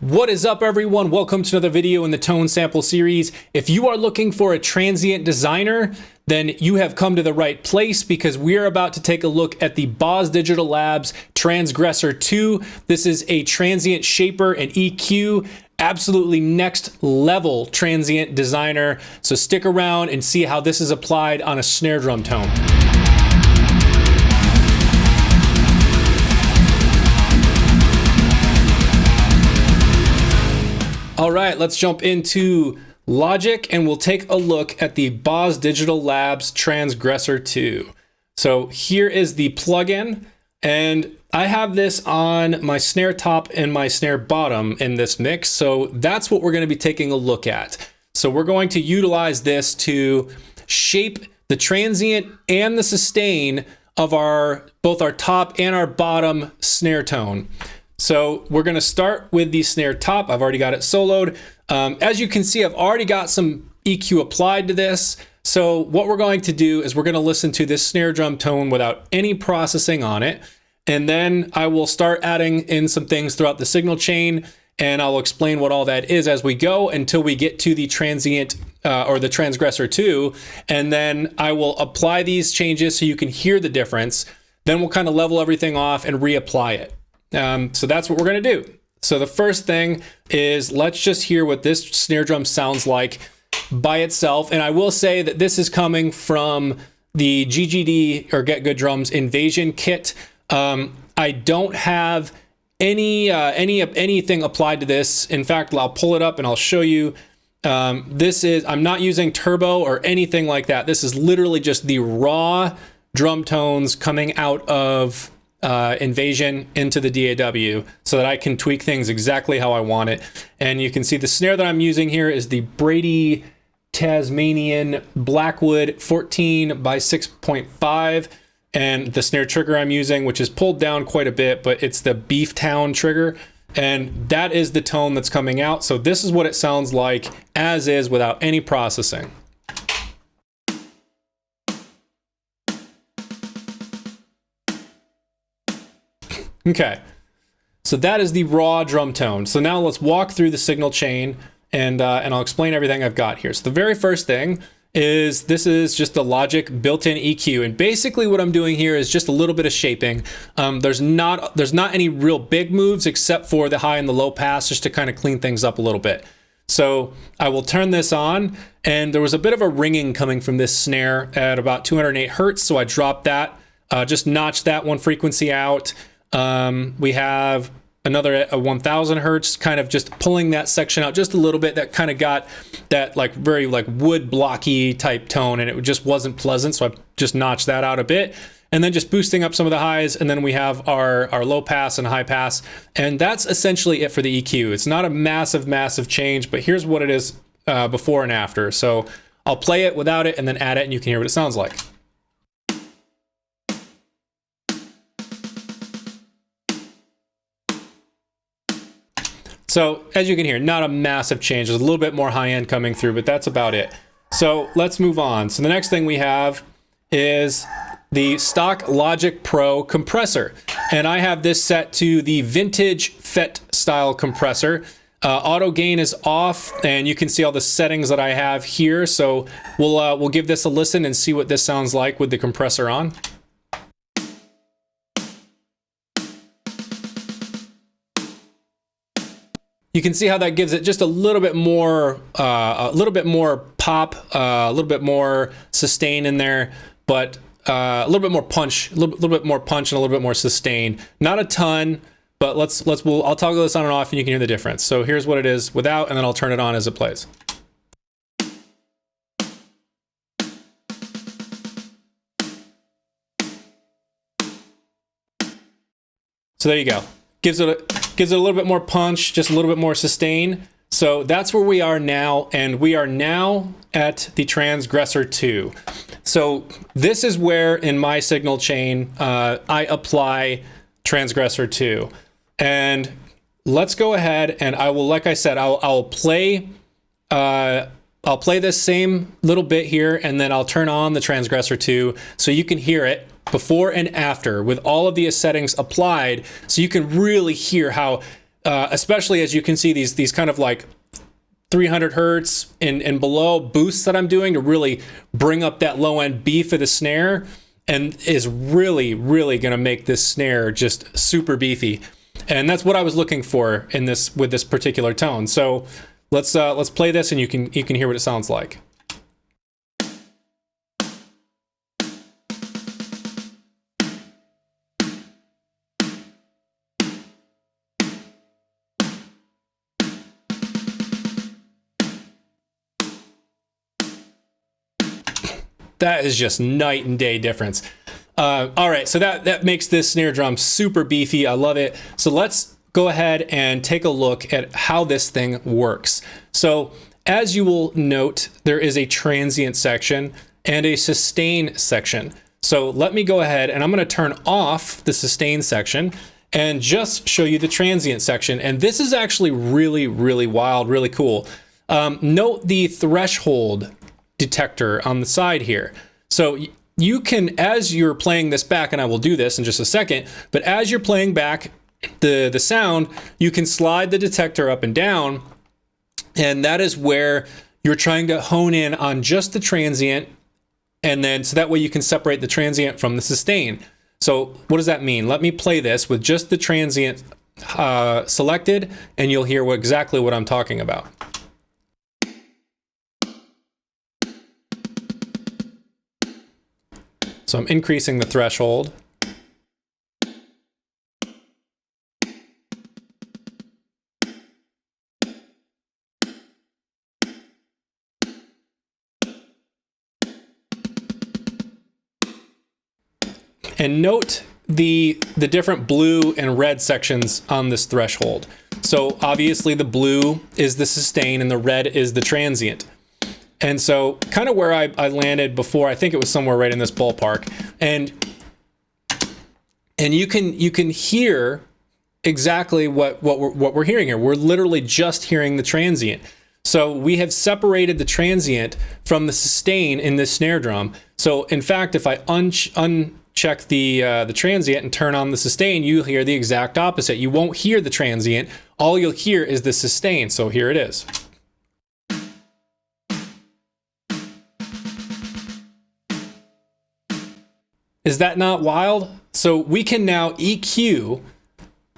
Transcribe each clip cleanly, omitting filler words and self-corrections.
What is up, everyone? Welcome to another video in the tone sample series. If you are looking for a transient designer, then you have come to the right place because we are about to take a look at the Boz Digital Labs Transgressor 2. This is a transient shaper and EQ, absolutely next level transient designer. So stick around and see how this is applied on a snare drum tone. All right, let's jump into Logic and we'll take a look at the Boz Digital Labs Transgressor 2. So here is the plugin, and I have this on my snare top and my snare bottom in this mix. So that's what we're going to be taking a look at. So we're going to utilize this to shape the transient and the sustain of both our top and our bottom snare tone. So we're going to start with the snare top. I've already got it soloed. As you can see, I've already got some EQ applied to this. So what we're going to do is we're going to listen to this snare drum tone without any processing on it. And then I will start adding in some things throughout the signal chain, and I'll explain what all that is as we go until we get to the transient or the Transgressor 2. And then I will apply these changes so you can hear the difference. Then we'll kind of level everything off and reapply it. So that's what we're going to do. So the first thing is let's just hear what this snare drum sounds like by itself. And I will say that this is coming from the GGD or Get Good Drums Invasion kit. I don't have anything applied to this. In fact, I'll pull it up and I'll show you. I'm not using turbo or anything like that. This is literally just the raw drum tones coming out of Invasion into the DAW so that I can tweak things exactly how I want it. And you can see the snare that I'm using here is the Brady Tasmanian Blackwood 14 by 6.5, and the snare trigger I'm using, which is pulled down quite a bit, but it's the Beef Town trigger, and that is the tone that's coming out. So this is what it sounds like as is without any processing. Okay, so that is the raw drum tone. So now let's walk through the signal chain and I'll explain everything I've got here. So the very first thing is this is just the Logic built-in EQ, and basically what I'm doing here is just a little bit of shaping. There's not any real big moves except for the high and the low pass, just to kind of clean things up a little bit. So I will turn this on, and there was a bit of a ringing coming from this snare at about 208 Hertz. So I dropped that, just notched that one frequency out. We have another 1000 Hertz, kind of just pulling that section out just a little bit. That kind of got that like very like wood blocky type tone, and it just wasn't pleasant. So I just notched that out a bit, and then just boosting up some of the highs. And then we have our low pass and high pass. And that's essentially it for the EQ. It's not a massive change, but here's what it is before and after. So I'll play it without it and then add it, and you can hear what it sounds like. So as you can hear, not a massive change. There's a little bit more high end coming through, but that's about it. So let's move on. So the next thing we have is the stock Logic Pro compressor. And I have this set to the vintage FET style compressor. Auto gain is off, and you can see all the settings that I have here. So we'll give this a listen and see what this sounds like with the compressor on. You can see how that gives it just a little bit more pop, a little bit more sustain in there, but a little bit more punch, a little bit more punch and a little bit more sustain. Not a ton, but I'll toggle this on and off, and you can hear the difference. So here's what it is without, and then I'll turn it on as it plays. So there you go. Gives it a little bit more punch, just a little bit more sustain. So that's where we are now, and we are now at the Transgressor 2. So this is where in my signal chain I apply Transgressor 2. And let's go ahead and I will, like I said, I'll play this same little bit here, and then I'll turn on the Transgressor 2 so you can hear it before and after with all of the settings applied, so you can really hear how especially as you can see these kind of like 300 hertz and below boosts that I'm doing to really bring up that low end beef of the snare, and is really, really going to make this snare just super beefy. And that's what I was looking for in this with this particular tone. So let's play this and you can hear what it sounds like. That is just night and day difference. All right, so that makes this snare drum super beefy. I love it. So let's go ahead and take a look at how this thing works. So as you will note, there is a transient section and a sustain section. So let me go ahead and I'm going to turn off the sustain section and just show you the transient section. And this is actually really, really wild, really cool. Note the threshold detector on the side here. So you can, as you're playing this back, and I will do this in just a second, but as you're playing back the sound, you can slide the detector up and down, and that is where you're trying to hone in on just the transient, and then so that way you can separate the transient from the sustain. So what does that mean? Let me play this with just the transient selected, and you'll hear exactly what I'm talking about. So I'm increasing the threshold. And note the different blue and red sections on this threshold. So obviously the blue is the sustain and the red is the transient. And so kind of where I landed before, I think it was somewhere right in this ballpark. And you can hear exactly what we're hearing here. We're literally just hearing the transient. So we have separated the transient from the sustain in this snare drum. So in fact, if I uncheck the transient and turn on the sustain, you'll hear the exact opposite. You won't hear the transient. All you'll hear is the sustain. So here it is. Is that not wild? So we can now EQ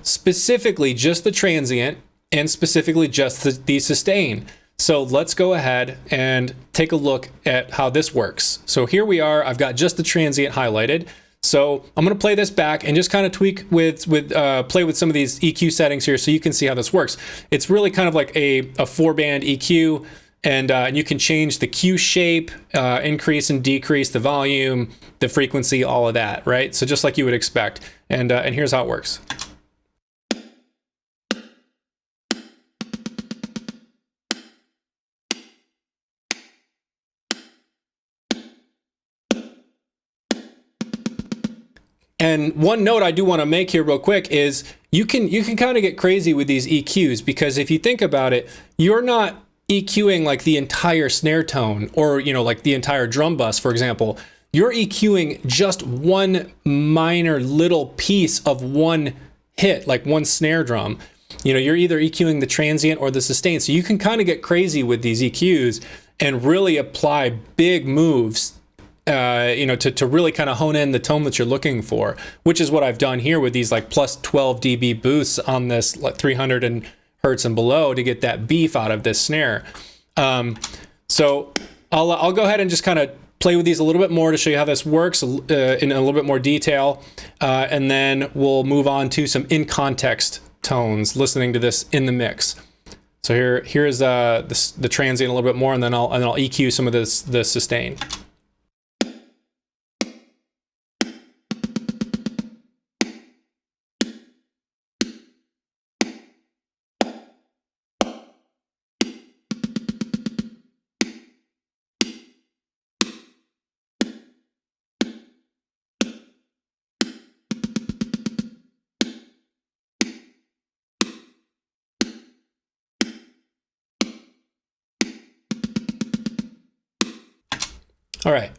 specifically just the transient and specifically just the sustain. So let's go ahead and take a look at how this works. So here we are, I've got just the transient highlighted. So I'm gonna play this back and just kind of tweak play with some of these EQ settings here so you can see how this works. It's really kind of like a 4-band EQ, and you can change the cue shape, increase and decrease the volume, the frequency, all of that, right? So just like you would expect. And here's how it works. And one note I do want to make here real quick is you can kind of get crazy with these EQs, because if you think about it, you're not EQing like the entire snare tone or, like the entire drum bus, for example. You're EQing just one minor little piece of one hit, like one snare drum. You're either EQing the transient or the sustain. So you can kind of get crazy with these EQs and really apply big moves, to really kind of hone in the tone that you're looking for, which is what I've done here with these like plus 12 dB boosts on this like 300 hertz and below to get that beef out of this snare. So I'll go ahead and just kind of play with these a little bit more to show you how this works in a little bit more detail, and then we'll move on to some in context tones, listening to this in the mix. So here's the transient a little bit more, and then I'll EQ some of the sustain. All right,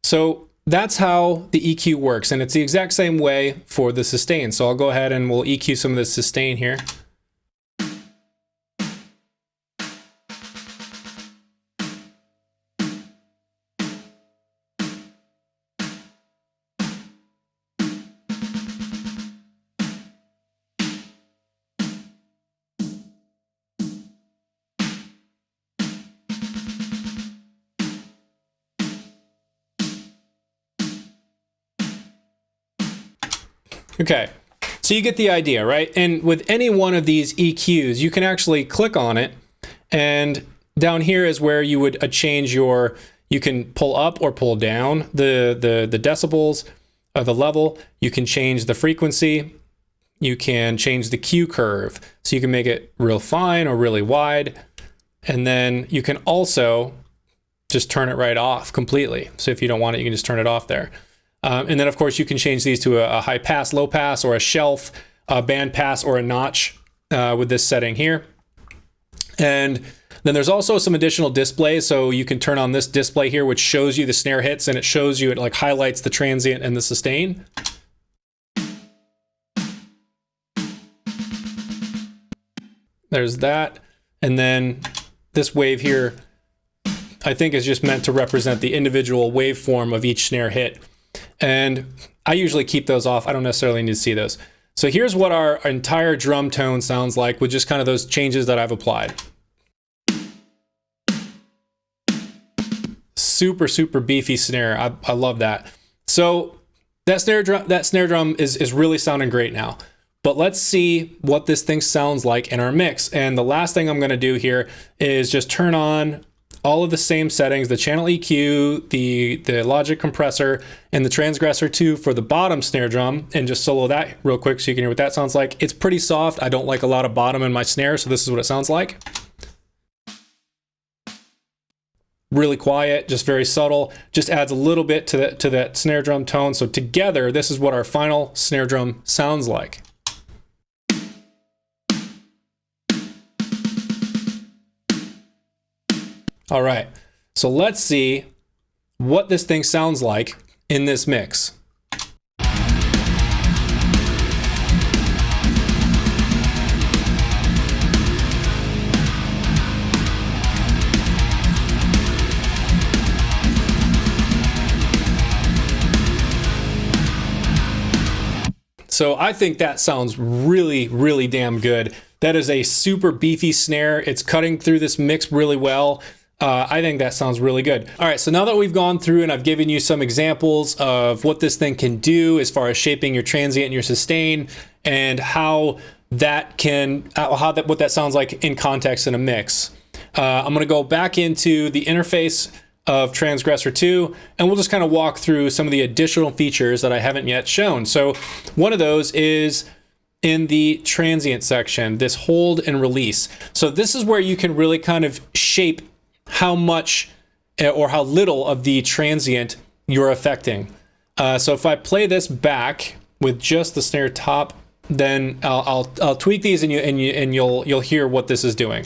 so that's how the EQ works, and it's the exact same way for the sustain. So I'll go ahead and we'll EQ some of the sustain here. Okay, so you get the idea, right? And with any one of these EQs, you can actually click on it, and down here is where you would change your, you can pull up or pull down the decibels of the level. You can change the frequency. You can change the Q curve. So you can make it real fine or really wide. And then you can also just turn it right off completely. So if you don't want it, you can just turn it off there. And then of course you can change these to a high pass, low pass, or a shelf, a band pass, or a notch with this setting here. And then there's also some additional displays. So you can turn on this display here, which shows you the snare hits, and it shows you, it like highlights the transient and the sustain. There's that. And then this wave here, I think is just meant to represent the individual waveform of each snare hit. And I usually keep those off. I don't necessarily need to see those. So here's what our entire drum tone sounds like with just kind of those changes that I've applied. Super, super beefy snare. I love that. So that snare drum is really sounding great now. But let's see what this thing sounds like in our mix. And the last thing I'm going to do here is just turn on all of the same settings, the channel EQ, the Logic compressor, and the Transgressor 2 for the bottom snare drum, and just solo that real quick so you can hear what that sounds like. It's pretty soft. I don't like a lot of bottom in my snare, so this is what it sounds like. Really quiet, just very subtle, just adds a little bit to that snare drum tone. So together, this is what our final snare drum sounds like. All right, so let's see what this thing sounds like in this mix. So I think that sounds really, really damn good. That is a super beefy snare. It's cutting through this mix really well. I think that sounds really good. All right, so now that we've gone through and I've given you some examples of what this thing can do as far as shaping your transient and your sustain, and how that can, what that sounds like in context in a mix. I'm gonna go back into the interface of Transgressor 2, and we'll just kind of walk through some of the additional features that I haven't yet shown. So one of those is in the transient section, this hold and release. So this is where you can really kind of shape how much or how little of the transient you're affecting. So if I play this back with just the snare top, then I'll tweak these, and you'll hear what this is doing.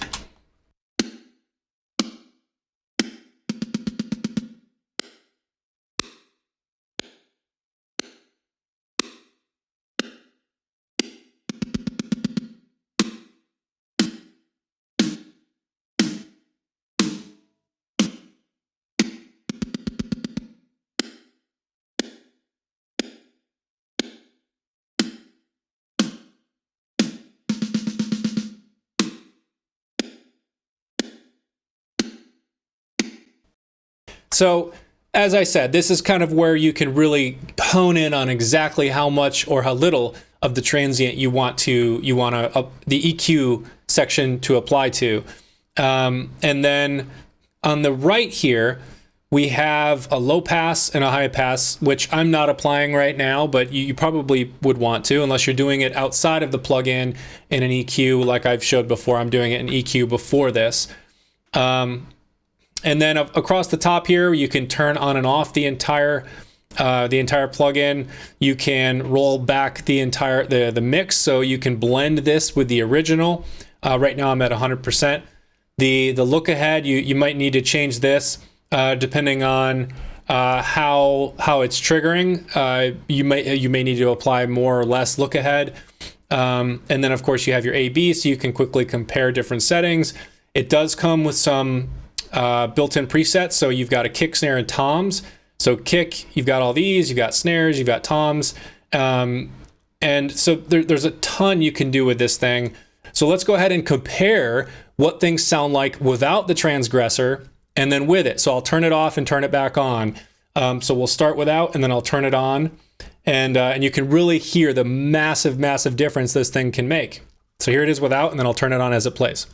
So as I said, this is kind of where you can really hone in on exactly how much or how little of the transient you want the EQ section to apply to. And then on the right here, we have a low pass and a high pass, which I'm not applying right now, but you probably would want to, unless you're doing it outside of the plugin in an EQ like I've showed before. I'm doing it in EQ before this. And then across the top here, you can turn on and off the entire plugin. You can roll back the mix, so you can blend this with the original. Right now I'm at 100%. The look ahead, you might need to change this depending on how it's triggering. You may need to apply more or less look ahead. And then of course you have your A/B, so you can quickly compare different settings. It does come with some built-in presets. So you've got a kick, snare, and toms. So kick, you've got all these, you've got snares, you've got toms. And so there's a ton you can do with this thing. So let's go ahead and compare what things sound like without the Transgressor and then with it. So I'll turn it off and turn it back on. So we'll start without, and then I'll turn it on. and you can really hear the massive, massive difference this thing can make. So here it is without, and then I'll turn it on as it plays.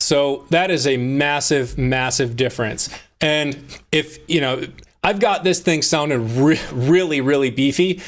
So that is a massive, massive difference. And if, you know, I've got this thing sounding really, really beefy,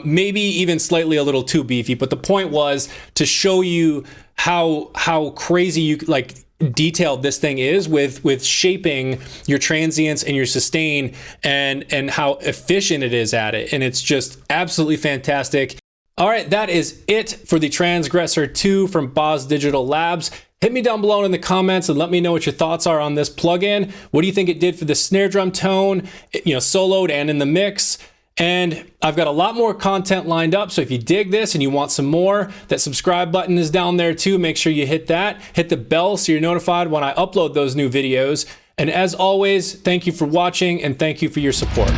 maybe even slightly a little too beefy. But the point was to show you how crazy you like detailed this thing is with shaping your transients and your sustain, and how efficient it is at it. And it's just absolutely fantastic. All right, that is it for the Transgressor 2 from Boz Digital Labs. Hit me down below in the comments and let me know what your thoughts are on this plugin. What do you think it did for the snare drum tone, you know, soloed and in the mix? And I've got a lot more content lined up, so if you dig this and you want some more, that subscribe button is down there too. Make sure you hit that. Hit the bell so you're notified when I upload those new videos. And as always, thank you for watching and thank you for your support.